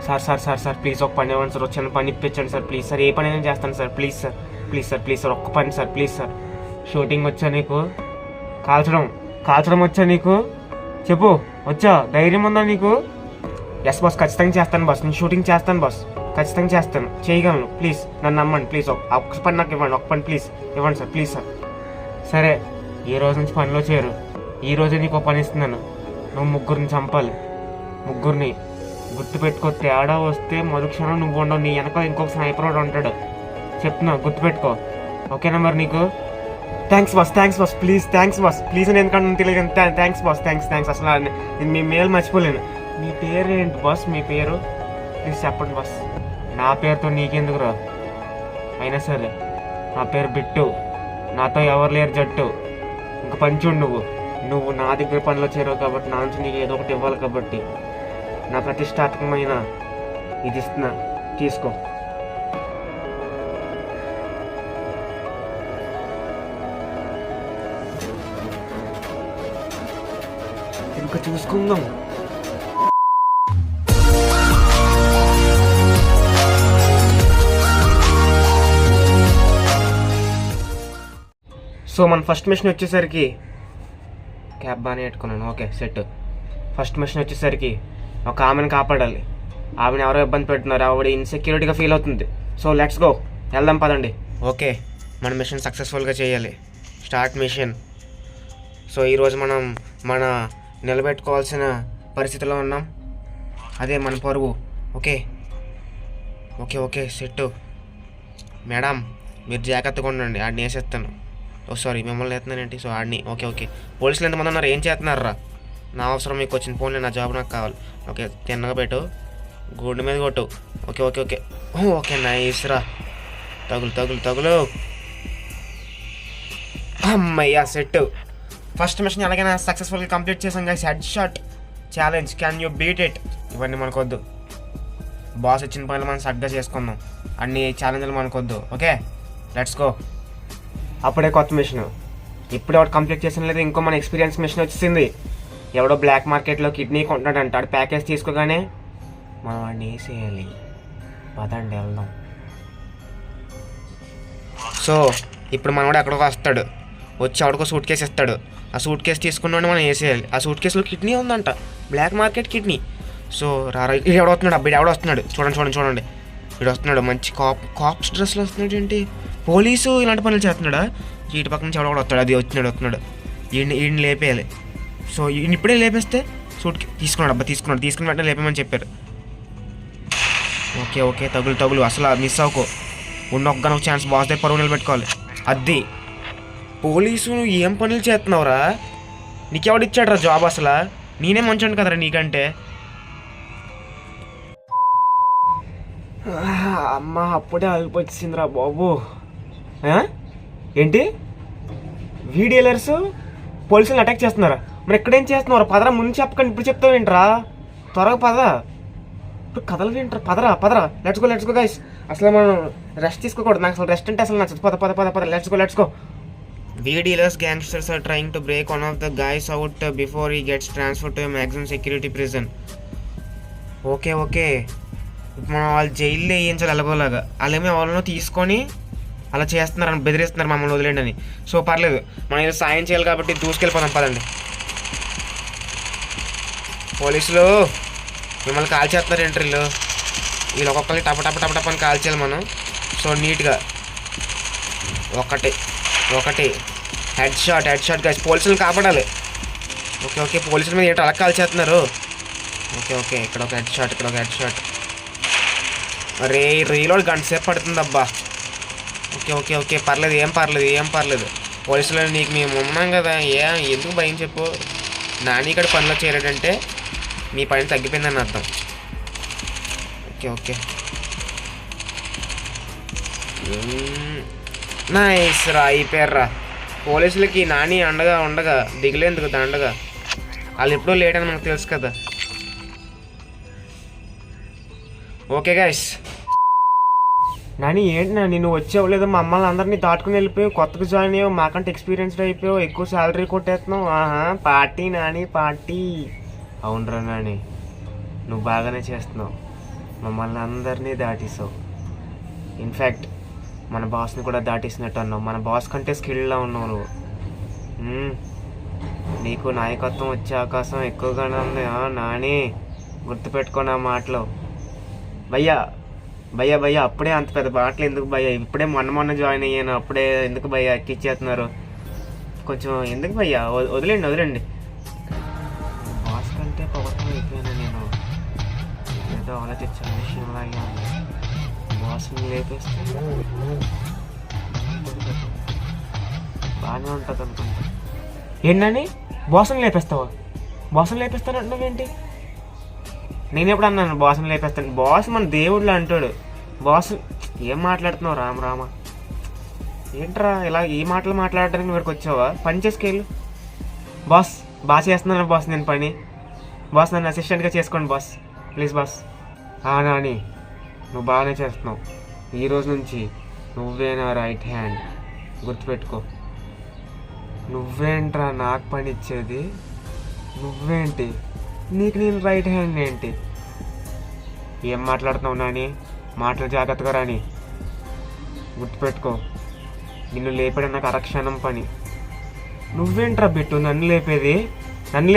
Sir please ఒక పని ఇవ్వండి సార్, వచ్చిన పని ఇప్పించండి సార్ ప్లీజ్ సార్, ఏ పని అయినా చేస్తాను సార్ ప్లీజ్ సార్ ఒక్క పని సార్ ప్లీజ్ సార్. షూటింగ్ వచ్చా నీకు? కాల్చడం వచ్చా నీకు? చెప్పు, వచ్చా? ధైర్యం ఉందా నీకు? ఎస్ బాస్, ఖచ్చితంగా చేస్తాను బాస్, నేను షూటింగ్ చేస్తాను బాస్, ఖచ్చితంగా చేస్తాను, చేయగలను. ప్లీజ్ నన్ను నమ్మండి ప్లీజ్, ఒక్క పని నాకు ఇవ్వండి, ఒక్క పని ప్లీజ్ ఇవ్వండి సార్ ప్లీజ్ సార్. సరే, ఈ రోజు నుంచి పనిలో చేరు, ఈ రోజే నీకు పని ఇస్తున్నాను. నువ్వు ముగ్గురిని చంపాలి, ముగ్గురిని గుర్తుపెట్టుకో. తేడా వస్తే మరుక్షణం నువ్వు ఉండవు, నీ వెనక ఇంకొక స్నైపర్ వాడు ఉంటాడు, చెప్తున్నా గుర్తుపెట్టుకో. ఓకేనా మరి నీకు? Thanks boss please, thanks boss please, నేను ఎందుకంటే తెలియదు. Thanks boss, thanks. అసలు నేను మీ మేలు మర్చిపోలేను. మీ పేరు ఏంటి బాస్? మీ పేరు ప్లీజ్ చెప్పండి బాస్. నా పేరుతో నీకెందుకు రా? అయినా సరే నా పేరు బిట్టు, నాతో ఎవరు లేరు జట్టు. ఇంక పంచుండు నువ్వు నా దగ్గర పనిలో చేరావు కాబట్టి నా నుంచి నీకు ఏదో ఒకటి ఇవ్వాలి కాబట్టి నా ప్రతిష్టాత్మకమైన ఇది ఇస్తున్నా, తీసుకో. ఇంకా చూసుకుందాం. సో మన ఫస్ట్ మిషన్ వచ్చేసరికి క్యాబ్ బాగానే పెట్టుకున్నాను, ఓకే సెట్. ఫస్ట్ మిషన్ వచ్చేసరికి ఒక ఆమెను కాపాడాలి. ఆమెను ఎవరో ఇబ్బంది పెడుతున్నారు, ఆవిడ ఇన్సెక్యూరిటీగా ఫీల్ అవుతుంది. సో లెట్స్ గో, వెళ్దాం పదండి. ఓకే, మన మిషన్ సక్సెస్ఫుల్గా చేయాలి. Start machine. సో ఈరోజు మనం మన నిలబెట్టుకోవాల్సిన పరిస్థితిలో ఉన్నాం, అదే మన పరువు. Okay okay okay set. Madam మీరు జాగ్రత్తగా ఉండండి, ఆడిని వేసేస్తాను. ఓ సారీ, మిమ్మల్ని వేస్తున్నానేంటి? సో ఆడిని. Okay okay. పోలీసులు ఎంతమంది ఉన్నారు? ఏం చేస్తున్నారా? నా అవసరం మీకు వచ్చింది, ఫోన్లే, నా జాబ్ నాకు కావాలి. ఓకే, తిన్నగా పెట్టు, గుండె మీద కొట్టు. Okay okay okay okay nice రా. తగులు. అమ్మయ్యా సెట్. ఫస్ట్ మిషన్ ఎలాగైనా సక్సెస్ఫుల్గా కంప్లీట్ చేసాం guys. Head shot challenge, can you beat it? ఇవన్నీ మనకొద్దు, బాస్ ఇచ్చిన పనులు మనం సగ్గా చేసుకుందాం, అన్ని ఛాలెంజ్లు మనకొద్దు. Okay let's go. అప్పుడే కొత్త మిషన్, ఇప్పుడు ఎవరు కంప్లీట్ చేసిన లేదు, ఇంకో మన ఎక్స్పీరియన్స్ మిషన్ వచ్చేసింది. ఎవడో బ్లాక్ మార్కెట్లో కిడ్నీ కొంటున్నాడంట, ఆడు ప్యాకేజ్ తీసుకోగానే మనం వాడిని వేసేయాలి. పదండి వెళ్దాం. సో ఇప్పుడు మనవాడు ఎక్కడికో వస్తాడు, వచ్చి ఎవడికో సూట్ కేసు ఇస్తాడు. ఆ సూట్ కేసు తీసుకున్నాడు, మనం వేసేయాలి. ఆ సూట్ కేసులో కిడ్నీ ఉందంట, బ్లాక్ మార్కెట్ కిడ్నీ. సో రారా, ఎవడొస్తున్నాడు? అబ్బాయి ఎవడొస్తున్నాడు? చూడండి వీడు వస్తున్నాడు, మంచి కాప్స్ డ్రెస్లో వస్తున్నాడు. ఏంటి పోలీసు ఇలాంటి పనులు చేస్తున్నాడా? ఇటు పక్క నుంచి ఎవడో వస్తాడు, అది వస్తున్నాడు. ఈయన్ని లేపేయాలి. సో ఈయన ఇప్పుడే లేపేస్తే సూట్ తీసుకుని వెంటనే లేపేమని చెప్పారు. ఓకే ఓకే తగులు అసలు మిస్ అవ్వకు, ఒక ఛాన్స్, బాస్ దగ్గర పరువు నిలబెట్టుకోవాలి. అది పోలీసు, నువ్వు ఏం పనులు చేస్తున్నావురా? నీకెవడిచ్చాడురా జాబ్? అసలు నేనే మంచోండి కదరా నీకంటే. అమ్మ అప్పుడే ఆగిపోయిందిరా బాబు. ఏంటి వీడియోలర్స్ పోలీసులను అటాక్ చేస్తున్నారా? మరి ఎక్కడేం చేస్తున్నారా? పదరా, ముందు చెప్పకండి, ఇప్పుడు చెప్తావు ఏంట్రా? త్వరగా పద, ఇప్పుడు కథలు ఏంట్రా? పదరా లెట్స్ గో గైస్. అసలు మనం రెస్ట్ తీసుకోకూడదు, నాకు అసలు రెస్ట్ అంటే అసలు నచ్చదు. పద let's go. VDLers gangsters are trying to break one of the guys out before he gets transferred to a maximum security prison. Okay మనం వాళ్ళు జైల్లో వేయించాలి ఎలాగోలాగా. వాళ్ళేమో ఎవరినో తీసుకొని అలా చేస్తున్నారని బెదిరిస్తున్నారు మమ్మల్ని వదిలేండి అని. సో పర్లేదు, మనం ఏదో సాయం చేయాలి కాబట్టి దూసుకెళ్ళిపోదాం పదండి. పోలీసులు మిమ్మల్ని కాల్ చేస్తున్నారు ఎంట్రీలు, వీళ్ళు ఒక్కొక్కరిని టప అని కాల్ చేయాలి మనం. సో నీట్గా ఒకటి హెడ్ షాట్ గైస్. పోలీసులను కాపాడాలి. ఓకే పోలీసుల మీద ఏంటో అలా కాల్ చేస్తున్నారు. ఓకే ఇక్కడ ఒక హెడ్ షాట్. అరే రీలోడ్ గంట సేపు పడుతుంది అబ్బా. ఓకే పర్లేదు, ఏం పర్లేదు. పోలీసులు నీకు మేము ఉన్నాం కదా, ఎందుకు భయం చెప్పు. నాని ఇక్కడ పనిలో చేరాడంటే మీ పని తగ్గిపోయిందని అర్థం. ఓకే నైస్ రా, అయిపోయారా. పోలీసులకి నాని అండగా ఉండగా దిగులేందుకు దండగా, వాళ్ళు ఎప్పుడూ లేట్ అని మనకు తెలుసు కదా. Okay guys. నాని ఏంటి నాని, నువ్వు వచ్చావు లేదా? మా అమ్మల్ని అందరినీ దాటుకుని వెళ్ళిపోయావు, కొత్తగా జాయిన్ అయ్యావు, మాకంటే ఎక్స్పీరియన్స్డ్ అయిపోయావు, ఎక్కువ శాలరీ కొట్టేస్తున్నావు. Party Nani party. అవునరా నాని, నువ్వు బాగానే చేస్తున్నావు. మమ్మల్ని అందరినీ దాటేసావు. ఇన్ఫ్యాక్ట్ మన బాస్ని కూడా దాటేసినట్టు అన్నావు. మన బాస్ కంటే స్కిల్డ్లా ఉన్నావు నువ్వు. నీకు నాయకత్వం వచ్చే అవకాశం ఎక్కువగానే ఉంది నాని, గుర్తుపెట్టుకో నా మాటలు. భయ్యా భయ్యా భయ్యా అప్పుడే అంత పెద్ద మాటలు ఎందుకు భయ్యా? ఇప్పుడే మొన్న జాయిన్ అయ్యాను, అప్పుడే ఎందుకు భయ్యా ఎక్కిచ్చేస్తున్నారు? కొంచెం ఎందుకు భయ్యా? వదిలేండి. బాస్ కంటే పవర్ఫుల్ అయిపోయాను నేను. ఏదో ఆలోచించిన విషయంలాగే ఉంది. బాస్ని లేపేస్తే బాగానే ఉంటుంది అనుకుంటా. ఏంటని బాస్ని లేపేస్తావా? బాస్ని లేపేస్తాను అంటున్నావేంటి? నేను ఎప్పుడు అన్నాను బాస్ని లేపేస్తాను? బాస్ మన దేవుళ్ళ అంటాడు. బాస్ ఏం మాట్లాడుతున్నావు రామ? ఏంట్రా ఇలా ఈ మాటలు మాట్లాడడానికి ఇక్కడికి వచ్చావా? పని చేసుకెళ్ళు. బాస్ బాగా చేస్తున్నాను బాస్ నేను పని. బాస్ నన్ను అసిస్టెంట్గా చేసుకోండి బాస్, ప్లీజ్ బాస్. నాని నువ్వు బాగానే చేస్తున్నావు. ఈరోజు నుంచి నువ్వే నా రైట్ హ్యాండ్, గుర్తుపెట్టుకో. నువ్వేంట్రా నాకు పని ఇచ్చేది? నువ్వేంటి? నీకు నేను రైట్ హ్యాండ్ ఏంటి? ఏం మాట్లాడుతున్నావు నాని? మాటలు జాగ్రత్తగా రాని, గుర్తుపెట్టుకో. నిన్ను లేపడం నాకు అరక్షణం పని. నువ్వేంట్రా బిట్టు నన్ను లేపేది అంటే